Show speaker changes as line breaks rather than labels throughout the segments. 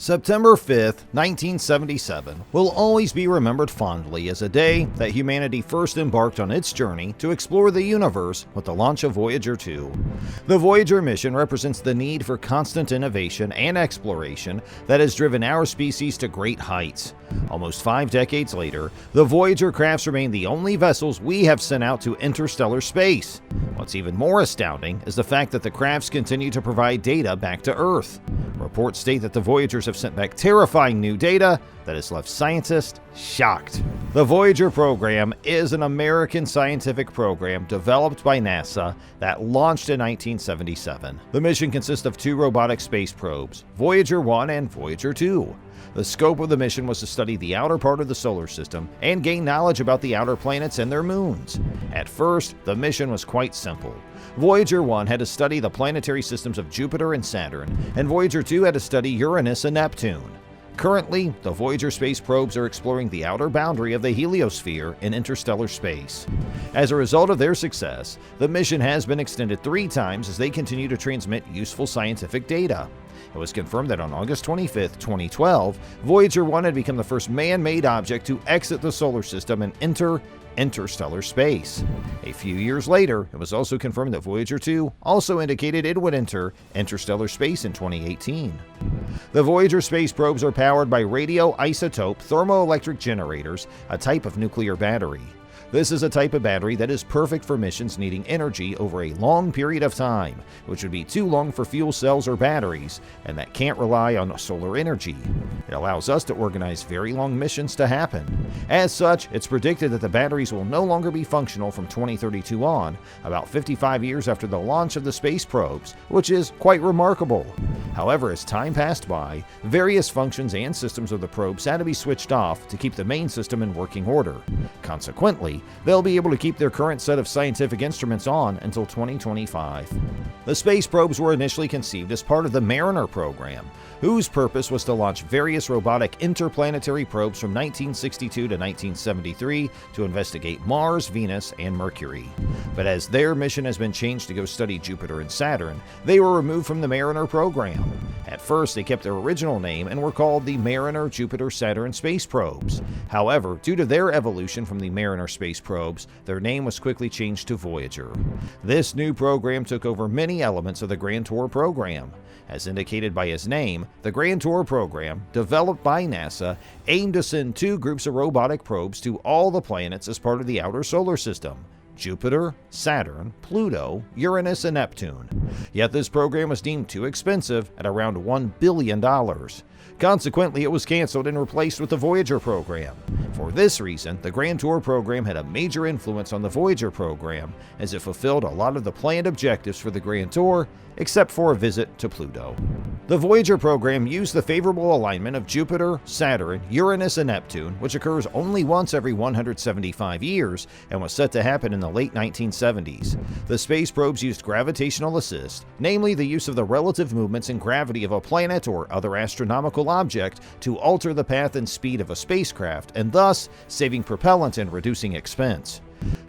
September 5th, 1977 will always be remembered fondly as a day that humanity first embarked on its journey to explore the universe with the launch of Voyager 2. The Voyager mission represents the need for constant innovation and exploration that has driven our species to great heights. Almost 5 decades later, the Voyager crafts remain the only vessels we have sent out to interstellar space. What's even more astounding is the fact that the crafts continue to provide data back to Earth. Reports state that the Voyagers have sent back terrifying new data that has left scientists shocked. The Voyager program is an American scientific program developed by NASA that launched in 1977. The mission consists of 2 robotic space probes, Voyager 1 and Voyager 2. The scope of the mission was to study the outer part of the solar system and gain knowledge about the outer planets and their moons. At first, the mission was quite simple. Voyager 1 had to study the planetary systems of Jupiter and Saturn, and Voyager 2 had to study Uranus and Neptune. Currently, the Voyager space probes are exploring the outer boundary of the heliosphere in interstellar space. As a result of their success, the mission has been extended 3 times as they continue to transmit useful scientific data. It was confirmed that on August 25, 2012, Voyager 1 had become the first man-made object to exit the solar system and enter interstellar space. A few years later, it was also confirmed that Voyager 2 also indicated it would enter interstellar space in 2018. The Voyager space probes are powered by radioisotope thermoelectric generators, a type of nuclear battery. This is a type of battery that is perfect for missions needing energy over a long period of time, which would be too long for fuel cells or batteries, and that can't rely on solar energy. It allows us to organize very long missions to happen. As such, it's predicted that the batteries will no longer be functional from 2032 on, about 55 years after the launch of the space probes, which is quite remarkable. However, as time passed by, various functions and systems of the probes had to be switched off to keep the main system in working order. Consequently, they'll be able to keep their current set of scientific instruments on until 2025. The space probes were initially conceived as part of the Mariner program, whose purpose was to launch various robotic interplanetary probes from 1962 to 1973 to investigate Mars, Venus, and Mercury. But as their mission has been changed to go study Jupiter and Saturn, they were removed from the Mariner program. At first, they kept their original name and were called the Mariner Jupiter-Saturn space probes. However, due to their evolution from the Mariner space probes, their name was quickly changed to Voyager. This new program took over many elements of the Grand Tour program. As indicated by his name, the Grand Tour program, developed by NASA, aimed to send 2 groups of robotic probes to all the planets as part of the outer solar system: Jupiter, Saturn, Pluto, Uranus, and Neptune. Yet this program was deemed too expensive at around $1 billion. Consequently, it was canceled and replaced with the Voyager program. For this reason, the Grand Tour program had a major influence on the Voyager program, as it fulfilled a lot of the planned objectives for the Grand Tour, except for a visit to Pluto. The Voyager program used the favorable alignment of Jupiter, Saturn, Uranus, and Neptune, which occurs only once every 175 years and was set to happen in the late 1970s. The space probes used gravitational assist, namely the use of the relative movements and gravity of a planet or other astronomical object to alter the path and speed of a spacecraft, and thus saving propellant and reducing expense.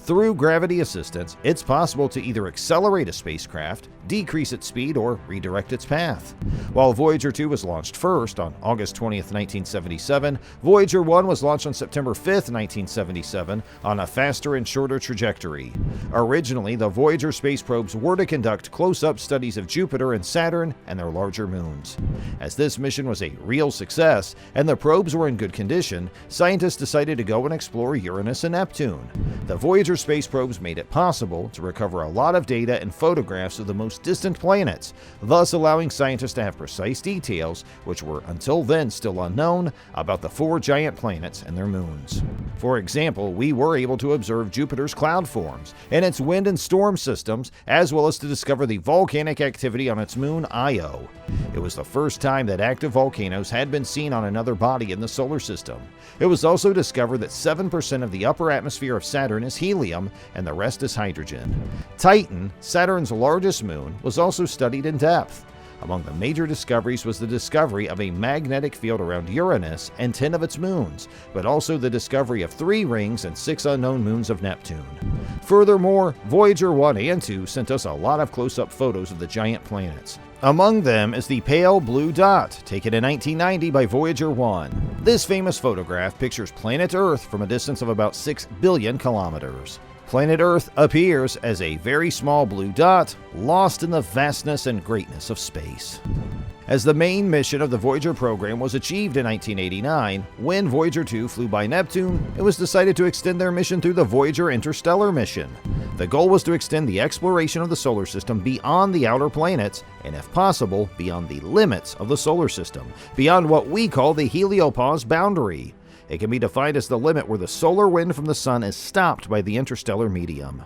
Through gravity assistance, it's possible to either accelerate a spacecraft, decrease its speed, or redirect its path. While Voyager 2 was launched first on August 20th, 1977, Voyager 1 was launched on September 5th, 1977, on a faster and shorter trajectory. Originally, the Voyager space probes were to conduct close-up studies of Jupiter and Saturn and their larger moons. As this mission was a real success, and the probes were in good condition, scientists decided to go and explore Uranus and Neptune. The Voyager space probes made it possible to recover a lot of data and photographs of the most distant planets, thus allowing scientists to have precise details, which were until then still unknown, about the 4 giant planets and their moons. For example, we were able to observe Jupiter's cloud forms and its wind and storm systems, as well as to discover the volcanic activity on its moon Io. It was the first time that active volcanoes had been seen on another body in the solar system. It was also discovered that 7% of the upper atmosphere of Saturn is helium and the rest is hydrogen. Titan, Saturn's largest moon, was also studied in depth. Among the major discoveries was the discovery of a magnetic field around Uranus and 10 of its moons, but also the discovery of 3 rings and 6 unknown moons of Neptune. Furthermore, Voyager 1 and 2 sent us a lot of close-up photos of the giant planets. Among them is the pale blue dot, taken in 1990 by Voyager 1. This famous photograph pictures planet Earth from a distance of about 6 billion kilometers. Planet Earth appears as a very small blue dot, lost in the vastness and greatness of space. As the main mission of the Voyager program was achieved in 1989, when Voyager 2 flew by Neptune, it was decided to extend their mission through the Voyager interstellar mission. The goal was to extend the exploration of the solar system beyond the outer planets, and if possible, beyond the limits of the solar system, beyond what we call the heliopause boundary. It can be defined as the limit where the solar wind from the sun is stopped by the interstellar medium.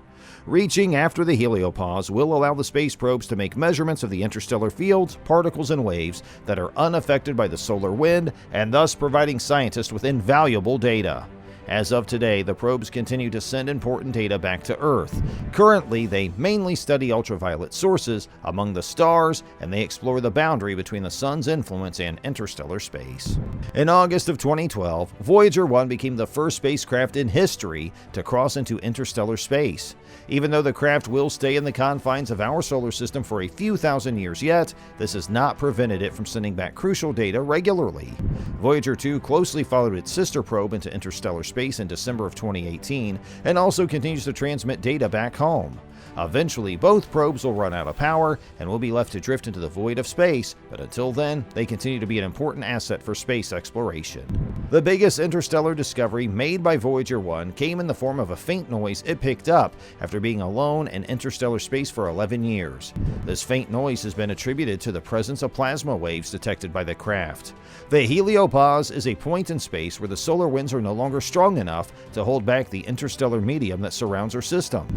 Reaching after the heliopause will allow the space probes to make measurements of the interstellar fields, particles, and waves that are unaffected by the solar wind, and thus providing scientists with invaluable data. As of today, the probes continue to send important data back to Earth. Currently, they mainly study ultraviolet sources among the stars, and they explore the boundary between the sun's influence and interstellar space. In August of 2012, Voyager 1 became the first spacecraft in history to cross into interstellar space. Even though the craft will stay in the confines of our solar system for a few thousand years yet, this has not prevented it from sending back crucial data regularly. Voyager 2 closely followed its sister probe into interstellar space in December of 2018 and also continues to transmit data back home. Eventually, both probes will run out of power and will be left to drift into the void of space, but until then, they continue to be an important asset for space exploration. The biggest interstellar discovery made by Voyager 1 came in the form of a faint noise it picked up after being alone in interstellar space for 11 years. This faint noise has been attributed to the presence of plasma waves detected by the craft. The heliopause is a point in space where the solar winds are no longer strong enough to hold back the interstellar medium that surrounds our system.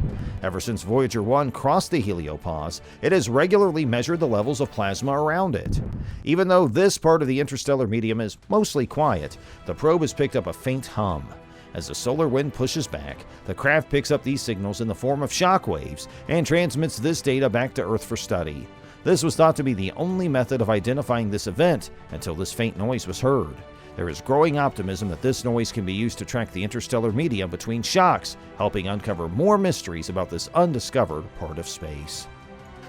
Ever since Voyager 1 crossed the heliopause, it has regularly measured the levels of plasma around it. Even though this part of the interstellar medium is mostly quiet, the probe has picked up a faint hum. As the solar wind pushes back, the craft picks up these signals in the form of shock waves and transmits this data back to Earth for study. This was thought to be the only method of identifying this event until this faint noise was heard. There is growing optimism that this noise can be used to track the interstellar medium between shocks, helping uncover more mysteries about this undiscovered part of space.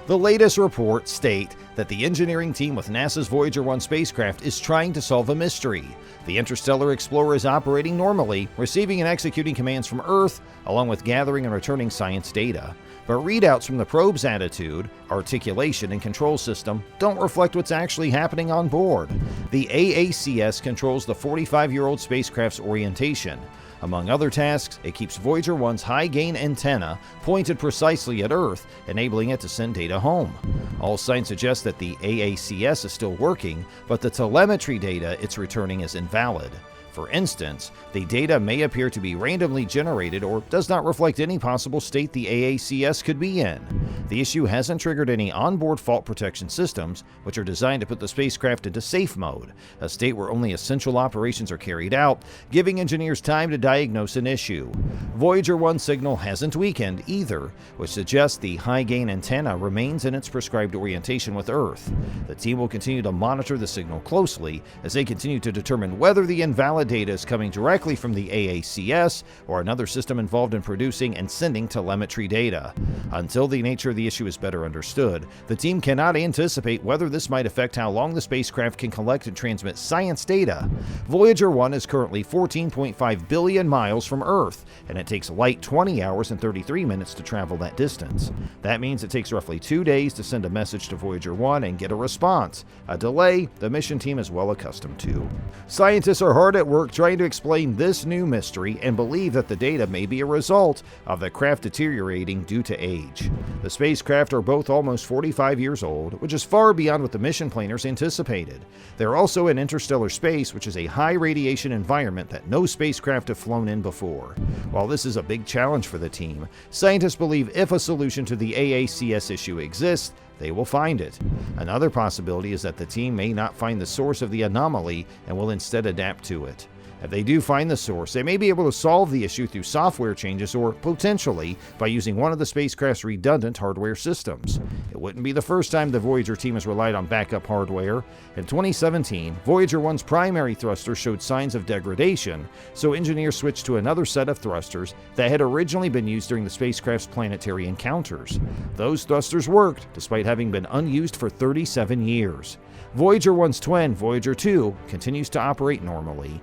The latest reports state that the engineering team with NASA's Voyager 1 spacecraft is trying to solve a mystery. The Interstellar Explorer is operating normally, receiving and executing commands from Earth, along with gathering and returning science data. But readouts from the probe's attitude, articulation, and control system don't reflect what's actually happening on board. The AACS controls the 45-year-old spacecraft's orientation. Among other tasks, it keeps Voyager 1's high-gain antenna pointed precisely at Earth, enabling it to send data home. All signs suggest that the AACS is still working, but the telemetry data it's returning is invalid. For instance, the data may appear to be randomly generated or does not reflect any possible state the AACS could be in. The issue hasn't triggered any onboard fault protection systems, which are designed to put the spacecraft into safe mode, a state where only essential operations are carried out, giving engineers time to diagnose an issue. Voyager 1 signal hasn't weakened either, which suggests the high-gain antenna remains in its prescribed orientation with Earth. The team will continue to monitor the signal closely as they continue to determine whether the invalid data is coming directly from the AACS or another system involved in producing and sending telemetry data. Until the nature of the issue is better understood, the team cannot anticipate whether this might affect how long the spacecraft can collect and transmit science data. Voyager 1 is currently 14.5 billion miles from Earth, and it takes light 20 hours and 33 minutes to travel that distance. That means it takes roughly 2 days to send a message to Voyager 1 and get a response, a delay the mission team is well accustomed to. Scientists are hard at work trying to explain this new mystery and believe that the data may be a result of the craft deteriorating due to age. The spacecraft are both almost 45 years old, which is far beyond what the mission planners anticipated. They're also in interstellar space, which is a high radiation environment that no spacecraft have flown in before. While this is a big challenge for the team, scientists believe if a solution to the AACS issue exists, they will find it. Another possibility is that the team may not find the source of the anomaly and will instead adapt to it. If they do find the source, they may be able to solve the issue through software changes or, potentially, by using one of the spacecraft's redundant hardware systems. It wouldn't be the first time the Voyager team has relied on backup hardware. In 2017, Voyager 1's primary thruster showed signs of degradation, so engineers switched to another set of thrusters that had originally been used during the spacecraft's planetary encounters. Those thrusters worked, despite having been unused for 37 years. Voyager 1's twin, Voyager 2, continues to operate normally.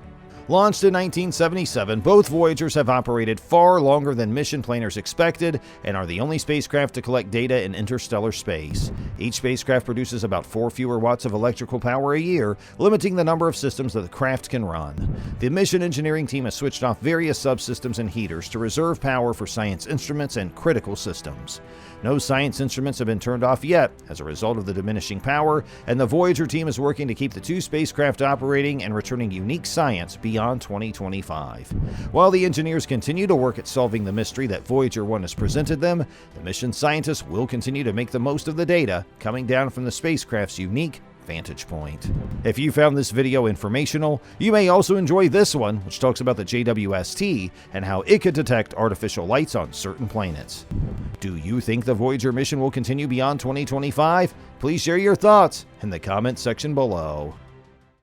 Launched in 1977, both Voyagers have operated far longer than mission planners expected and are the only spacecraft to collect data in interstellar space. Each spacecraft produces about 4 fewer watts of electrical power a year, limiting the number of systems that the craft can run. The mission engineering team has switched off various subsystems and heaters to reserve power for science instruments and critical systems. No science instruments have been turned off yet as a result of the diminishing power, and the Voyager team is working to keep the 2 spacecraft operating and returning unique science beyond 2025. While the engineers continue to work at solving the mystery that Voyager 1 has presented them, the mission scientists will continue to make the most of the data coming down from the spacecraft's unique vantage point. If you found this video informational, you may also enjoy this one, which talks about the JWST and how it could detect artificial lights on certain planets. Do you think the Voyager mission will continue beyond 2025? Please share your thoughts in the comments section below.